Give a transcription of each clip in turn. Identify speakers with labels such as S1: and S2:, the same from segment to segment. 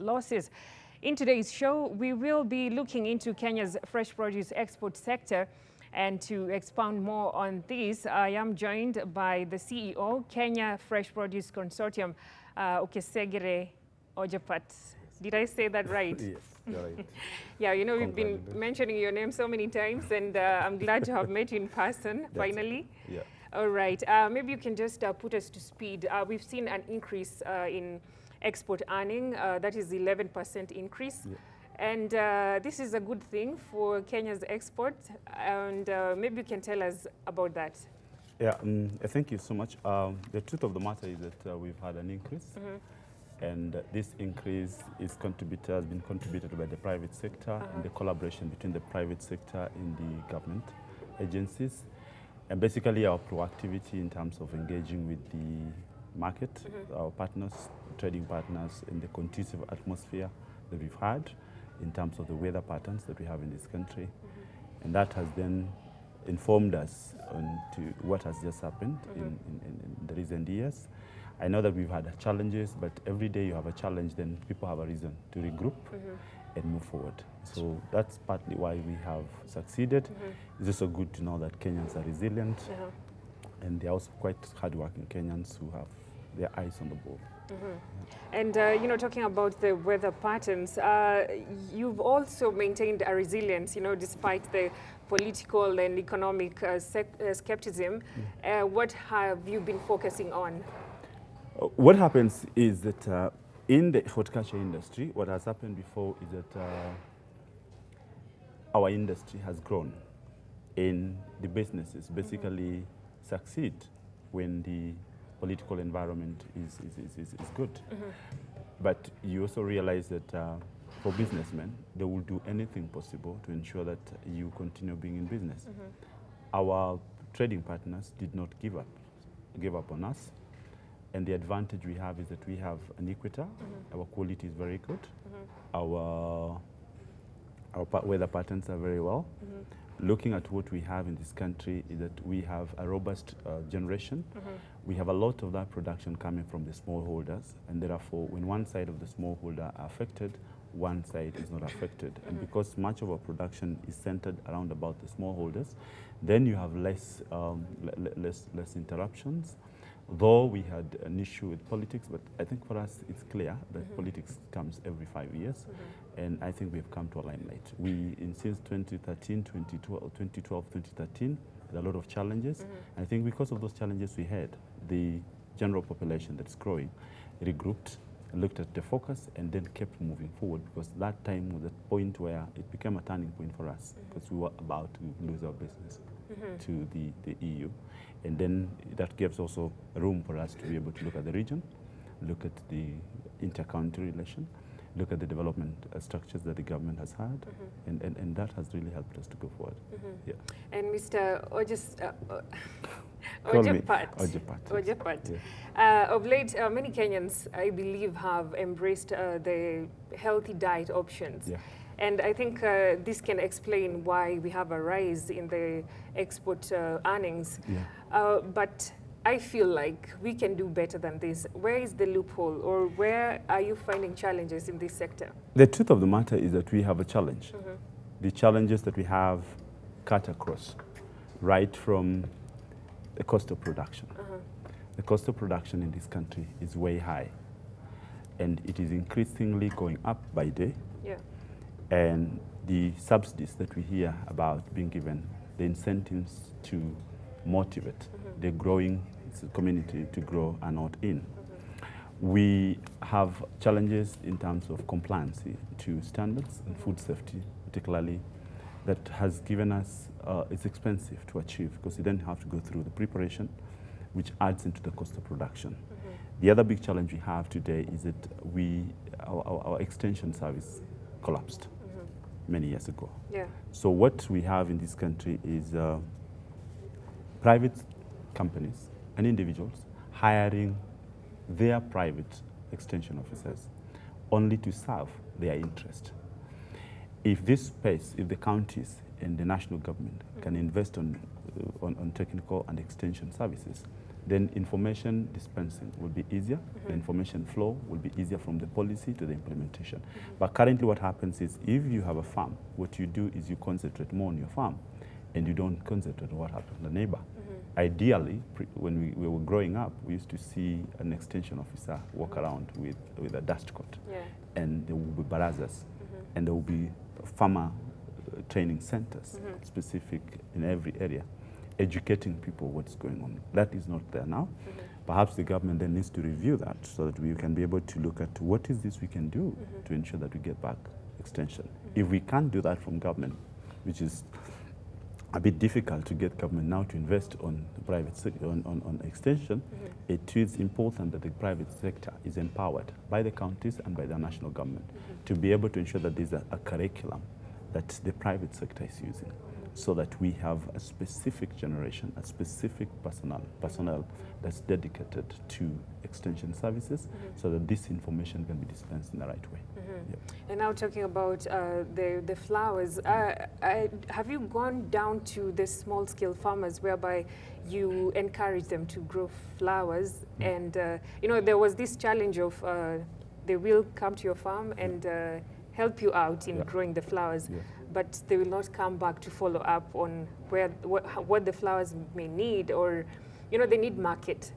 S1: losses. In today's show, we will be looking into Kenya's fresh produce export sector. And to expound more on this, I am joined by the CEO, Kenya Fresh Produce Consortium, Okesegire Ojepat. Did I say that right?
S2: Yes, you're right.
S1: Yeah, you know, we've been mentioning your name so many times, and I'm glad to have met you in person, finally.
S2: Yeah.
S1: All right. Maybe you can just put us to speed. We've seen an increase in export earning. That is 11% increase. Yeah. And this is a good thing for Kenya's export. And maybe you can tell us about that.
S2: Yeah, thank you so much. The truth of the matter is that we've had an increase. And this increase has been contributed by the private sector and the collaboration between the private sector and the government agencies. And basically our proactivity in terms of engaging with the market, our partners, trading partners, in the conducive atmosphere that we've had in terms of the weather patterns that we have in this country. And that has then informed us on to what has just happened in the recent years. I know that we've had challenges, but every day you have a challenge, then people have a reason to regroup and move forward. So that's partly why we have succeeded. It's also good to know that Kenyans are resilient, and they're also quite hardworking Kenyans who have their eyes on the ball.
S1: And, you know, talking about the weather patterns, you've also maintained a resilience, you know, despite the political and economic skepticism. What have you been focusing on?
S2: What happens is that in the horticulture industry, what has happened before is that our industry has grown, and the businesses basically succeed when the political environment is good. But you also realize that for businessmen, they will do anything possible to ensure that you continue being in business. Our trading partners did not give up on us. And the advantage we have is that we have an equator. Our quality is very good. Our weather patterns are very well. Looking at what we have in this country is that we have a robust generation. We have a lot of that production coming from the smallholders, and therefore when one side of the smallholder are affected, one side is not affected. And because much of our production is centered around about the smallholders, then you have less interruptions. Though we had an issue with politics, but I think for us it's clear that politics comes every 5 years, and I think we've come to a limelight. Since 2013, 2012, 2013, there are a lot of challenges. I think because of those challenges we had, the general population that's growing regrouped, looked at the focus, and then kept moving forward, because that time was a point where it became a turning point for us, because we were about to lose our business to the EU. And then that gives also room for us to be able to look at the region, look at the inter-country relation, look at the development structures that the government has had, and that has really helped us to go forward. Yeah.
S1: And Mr. Ojepat. Of late, many Kenyans, I believe, have embraced the healthy diet options.
S2: Yeah.
S1: And I think this can explain why we have a rise in the export earnings. But I feel like we can do better than this. Where is the loophole, or where are you finding challenges in this sector?
S2: The truth of the matter is that we have a challenge. The challenges that we have cut across, right from the cost of production. The cost of production in this country is way high, and it is increasingly going up by day. And the subsidies that we hear about being given, the incentives to motivate the growing community to grow are not in. We have challenges in terms of compliance to standards and food safety, particularly, that has given us, it's expensive to achieve, because you then have to go through the preparation, which adds into the cost of production. The other big challenge we have today is that our extension service collapsed many years ago. So what we have in this country is private companies and individuals hiring their private extension officers only to serve their interest. If this space, if the counties and the national government can invest on technical and extension services, then information dispensing will be easier. The information flow will be easier from the policy to the implementation. But currently what happens is if you have a farm, what you do is you concentrate more on your farm and you don't concentrate on what happens to the neighbor. Ideally, when we were growing up, we used to see an extension officer walk around with a dust coat. And there will be barazas and there will be farmer training centers specific in every area, educating people what's going on. That is not there now. Perhaps the government then needs to review that so that we can be able to look at what is this we can do to ensure that we get back extension. If we can't do that from government, which is a bit difficult to get government now to invest on the private sector, on extension, it is important that the private sector is empowered by the counties and by the national government to be able to ensure that there's a curriculum that the private sector is using, so that we have a specific generation, a specific personnel that's dedicated to extension services, so that this information can be dispensed in the right way.
S1: And now talking about the flowers, have you gone down to the small-scale farmers whereby you encourage them to grow flowers? And you know, there was this challenge of they will come to your farm and help you out in growing the flowers, but they will not come back to follow up on what the flowers may need, or, you know, they need market.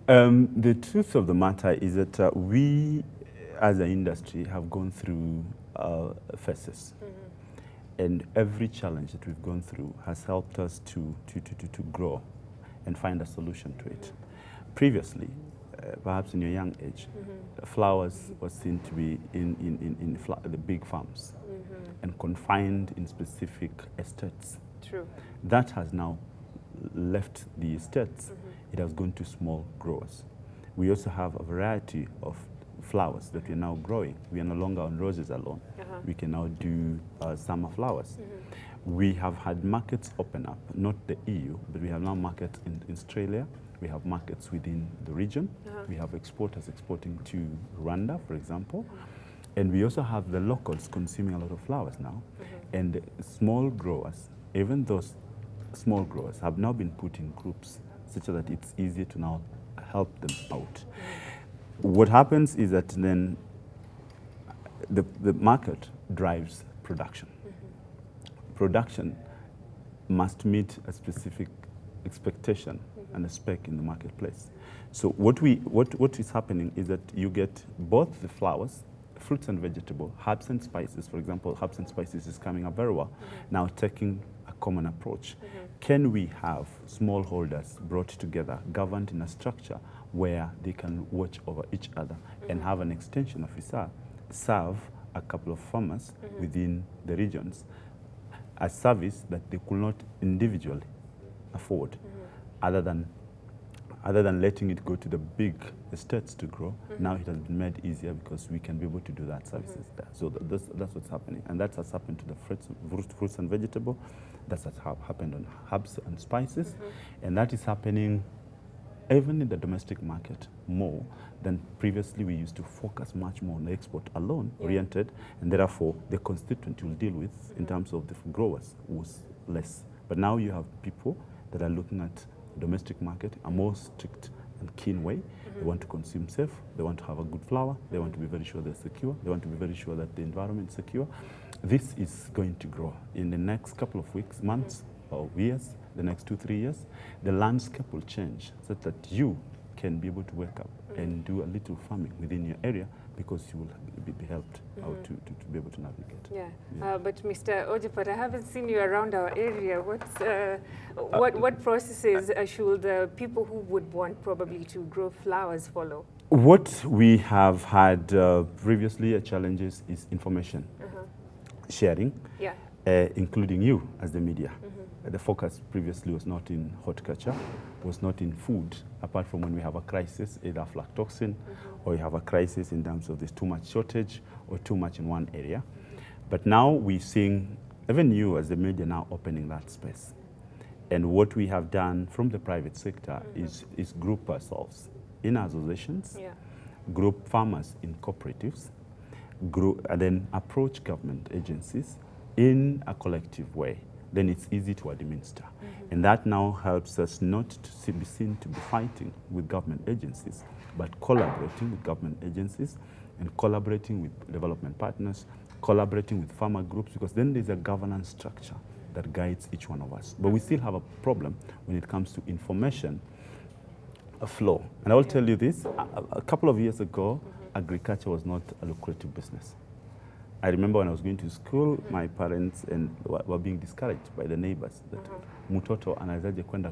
S2: The truth of the matter is that we, as an industry, have gone through phases. And every challenge that we've gone through has helped us to grow and find a solution to it. Previously, perhaps in your young age, flowers was seen to be in the big farms and confined in specific estates.
S1: True.
S2: That has now left the estates. It has gone to small growers. We also have a variety of flowers that we are now growing. We are no longer on roses alone. We can now do summer flowers. We have had markets open up, not the EU, but we have now markets in Australia. We have markets within the region. We have exporters exporting to Rwanda, for example. And we also have the locals consuming a lot of flowers now. And small growers, even those small growers, have now been put in groups such that it's easier to now help them out. What happens is that then the market drives production. Production must meet a specific expectation and a spec in the marketplace. So what is happening is that you get both the flowers, fruits and vegetable, herbs and spices. For example, herbs and spices is coming up very well. Now taking a common approach. Can we have smallholders brought together, governed in a structure where they can watch over each other and have an extension officer serve a couple of farmers within the regions, a service that they could not individually afford, other than letting it go to the big estates to grow. Now it has been made easier because we can be able to do that services there. So that's what's happening. And that has happened to the fruits and vegetable. That's what happened on herbs and spices. And that is happening even in the domestic market more than previously. We used to focus much more on the export alone oriented, and therefore the constituent you'll deal with in terms of the growers was less. But now you have people that are looking at the domestic market a more strict and keen way. They want to consume safe, they want to have a good flower, they want to be very sure they're secure, they want to be very sure that the environment is secure. This is going to grow in the next couple of weeks, months, or years, the next 2-3 years. The landscape will change so that you can be able to wake up and do a little farming within your area, because you will be helped out to be able to navigate.
S1: But Mr. Ojepat, I haven't seen you around our area. What processes should people who would want probably to grow flowers follow?
S2: What we have had previously challenges is information sharing, including you as the media. The focus previously was not in horticulture, was not in food, apart from when we have a crisis, either aflatoxin, or you have a crisis in terms of there's too much shortage or too much in one area. But now we're seeing, even you as the media, now opening that space. And what we have done from the private sector is group ourselves in associations, group farmers in cooperatives, and then approach government agencies in a collective way then it's easy to administer. And that now helps us not to be seen to be fighting with government agencies, but collaborating with government agencies and collaborating with development partners, collaborating with farmer groups, because then there's a governance structure that guides each one of us. But we still have a problem when it comes to information flow. And I will tell you this, a couple of years ago, agriculture was not a lucrative business. I remember when I was going to school, my parents were being discouraged by the neighbors that mtoto anawezaje kwenda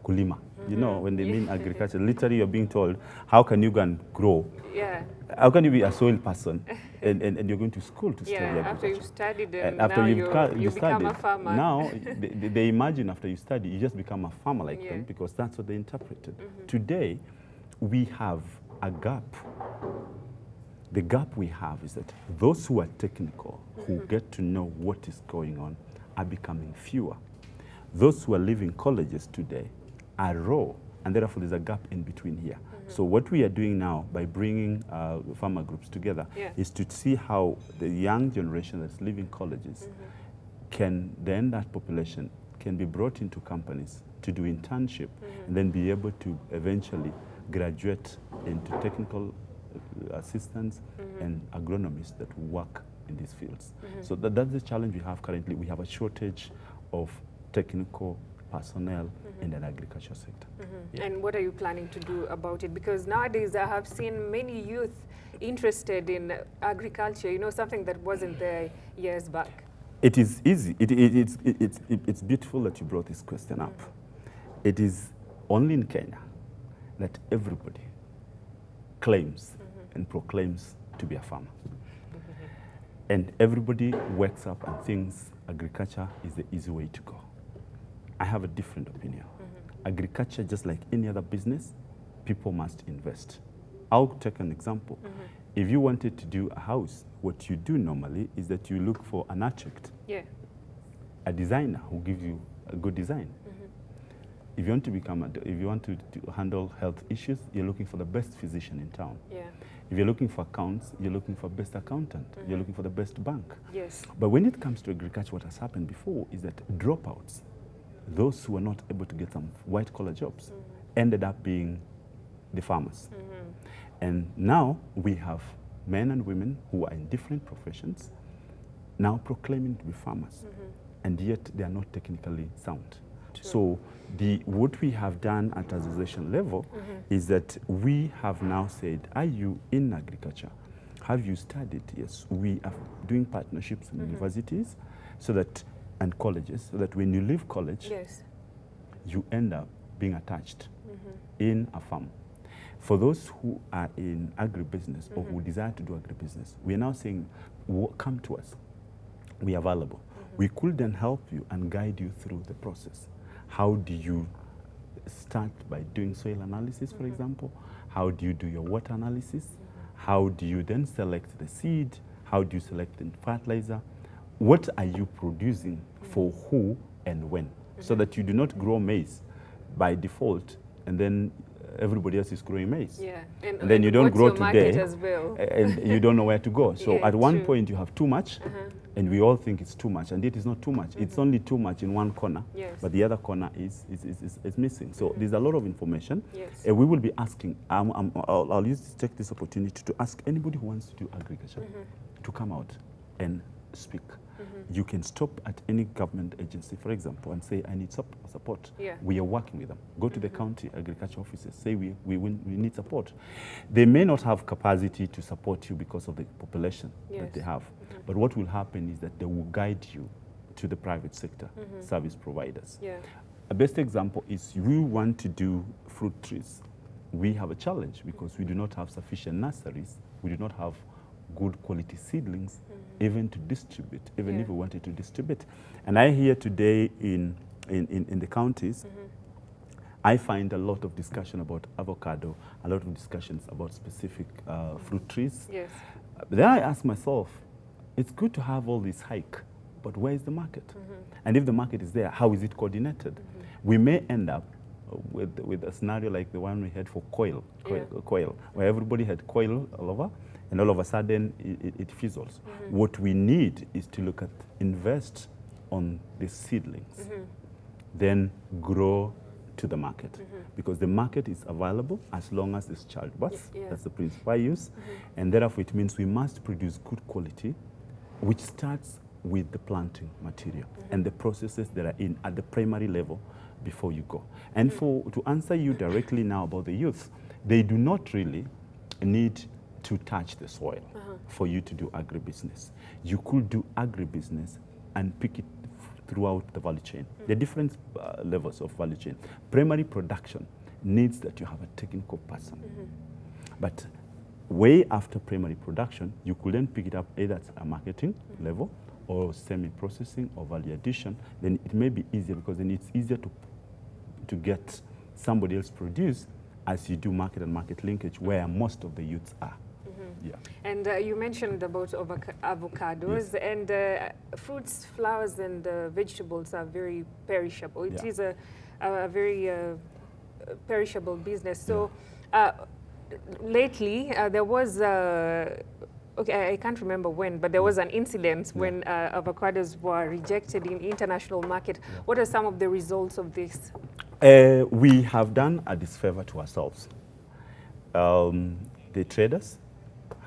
S2: kulima. You know, when they mean agriculture, literally you're being told, how can you go and grow?
S1: Yeah.
S2: How can you be a soil person and you're going to school to study agriculture?
S1: After you've studied and
S2: after
S1: now you become
S2: studied,
S1: a farmer.
S2: Now, they imagine after you study, you just become a farmer like them because that's what they interpreted. Today, we have a gap. The gap we have is that those who are technical, who get to know what is going on, are becoming fewer. Those who are leaving colleges today are raw, and therefore there's a gap in between here. So what we are doing now by bringing farmer groups together is to see how the young generation that's leaving colleges can, then that population can be brought into companies to do internship and then be able to eventually graduate into technical assistants and agronomists that work in these fields. So that's the challenge we have currently. We have a shortage of technical personnel in the agriculture sector.
S1: And what are you planning to do about it? Because nowadays I have seen many youth interested in agriculture, you know, something that wasn't there years back.
S2: It is easy. It's beautiful that you brought this question up. It is only in Kenya that everybody claims and proclaims to be a farmer. And everybody wakes up and thinks agriculture is the easy way to go. I have a different opinion. Agriculture, just like any other business, people must invest. I'll take an example. If you wanted to do a house, what you do normally is that you look for an architect, a designer who gives you a good design. If you want to if you want to handle health issues, you're looking for the best physician in town. If you're looking for accounts, you're looking for best accountant. You're looking for the best bank. But when it comes to agriculture, what has happened before is that dropouts, those who were not able to get some white-collar jobs, ended up being the farmers. And now we have men and women who are in different professions now proclaiming to be farmers, and yet they are not technically sound. So what we have done at association level is that we have now said, are you in agriculture? Have you studied? Yes, we are doing partnerships with universities and colleges, so that when you leave college, you end up being attached in a farm. For those who are in agribusiness or who desire to do agribusiness, we are now saying, come to us. We are available. We could then help you and guide you through the process. How do you start by doing soil analysis, for example? How do you do your water analysis? How do you then select the seed? How do you select the fertilizer? What are you producing for who and when? So that you do not grow maize by default and then everybody else is growing maize. And then you don't grow today and you don't know where to go. So at one point you have too much and we all think it's too much, and yet it's not too much. It's only too much in one corner, but the other corner is missing. So there's a lot of information. And we will be asking, I'll take this opportunity to ask anybody who wants to do agriculture to come out and speak. You can stop at any government agency, for example, and say, I need support. We are working with them. Go to the county agriculture offices, say we need support. They may not have capacity to support you because of the population that they have. But what will happen is that they will guide you to the private sector service providers. A best example is we want to do fruit trees. We have a challenge because we do not have sufficient nurseries. We do not have good quality seedlings even to distribute, even if we wanted to distribute. And I hear today in the counties, I find a lot of discussion about avocado, a lot of discussions about specific fruit trees. But then I ask myself, it's good to have all this hike, but where is the market? And if the market is there, how is it coordinated? We may end up with a scenario like the one we had for coil, where everybody had coil all over, and all of a sudden it fizzles. What we need is to invest on the seedlings, then grow to the market. Because the market is available as long as there's childbirth.
S1: Yeah.
S2: That's the principal use. And therefore, it means we must produce good quality, which starts with the planting material and the processes that are in at the primary level before you go. And to answer you directly now about the youth, they do not really need to touch the soil for you to do agribusiness. You could do agribusiness and pick it throughout the value chain. There are different levels of value chain. Primary production needs that you have a technical person. But way after primary production, you could then pick it up either at a marketing level or semi-processing or value addition. Then it may be easier, because then it's easier to get somebody else produce as you do market and market linkage, where most of the youths are. Yeah.
S1: And you mentioned about avocados, and fruits, flowers, and vegetables are very perishable. It is a very perishable business. So lately there was okay, I can't remember when, but there was an incident when avocados were rejected in international market. What are some of the results of this?
S2: We have done a disfavor to ourselves. The traders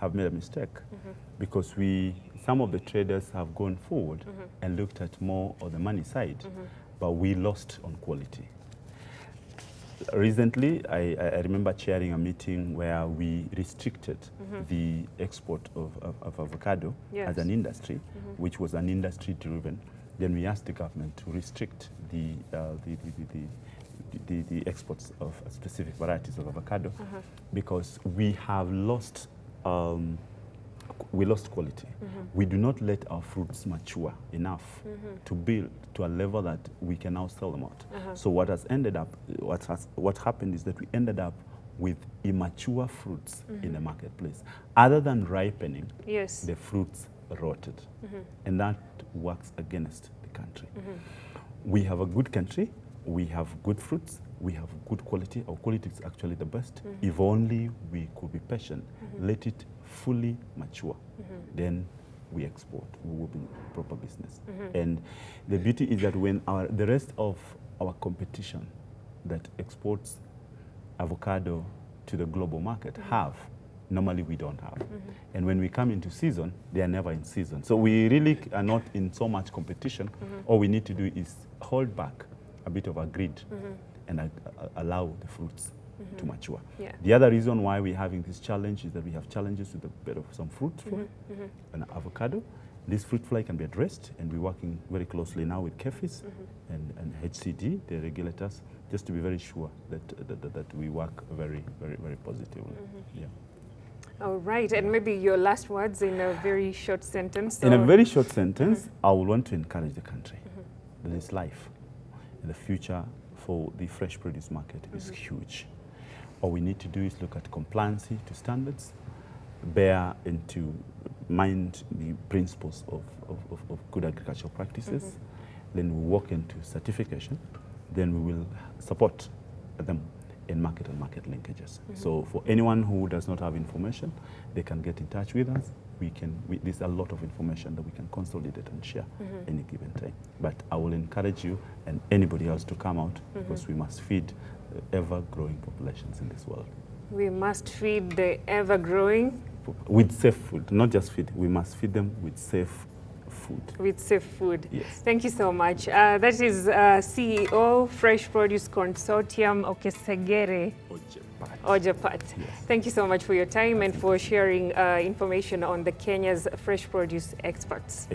S2: have made a mistake because some of the traders have gone forward and looked at more of the money side, but we lost on quality. Recently, I remember chairing a meeting where we restricted the export of avocado as an industry, which was an industry driven. Then we asked the government to restrict the exports of specific varieties of avocado because we have lost quality. We do not let our fruits mature enough to build to a level that we can now sell them out. So what happened is that we ended up with immature fruits in the marketplace. Other than ripening, the fruits rotted. And that works against the country. We have a good country, we have good fruits, we have good quality. Our quality is actually the best. If only we could be patient, let it fully mature, then we export. We will be proper business. And the beauty is that when the rest of our competition that exports avocado to the global market normally we don't have. And when we come into season, they are never in season. So we really are not in so much competition. All we need to do is hold back a bit of our greed and allow the fruits to mature. The other reason why we're having this challenge is that we have challenges with the bed of some fruit fly and avocado. This fruit fly can be addressed, and we're working very closely now with KEFIS and HCD, the regulators, just to be very sure that we work very, very, very positively.
S1: All right, and maybe your last words in a very short sentence.
S2: In a very short sentence, I would want to encourage the country. There is life. And the future for the fresh produce market is huge. All we need to do is look at compliance to standards, bear into mind the principles of good agricultural practices, then we walk into certification, then we will support them in market and market linkages. So for anyone who does not have information, they can get in touch with us. There's a lot of information that we can consolidate and share any given time. But I will encourage you and anybody else to come out because we must feed the ever-growing populations in this world.
S1: We must feed the ever-growing?
S2: With safe food, not just feed. We must feed them with safe food. With
S1: safe food.
S2: Yes.
S1: Thank you so much. That is CEO, Fresh Produce Consortium, Okesegere Ojepat.
S2: Yes.
S1: Thank you so much for your time and for sharing information on the Kenya's fresh produce exports.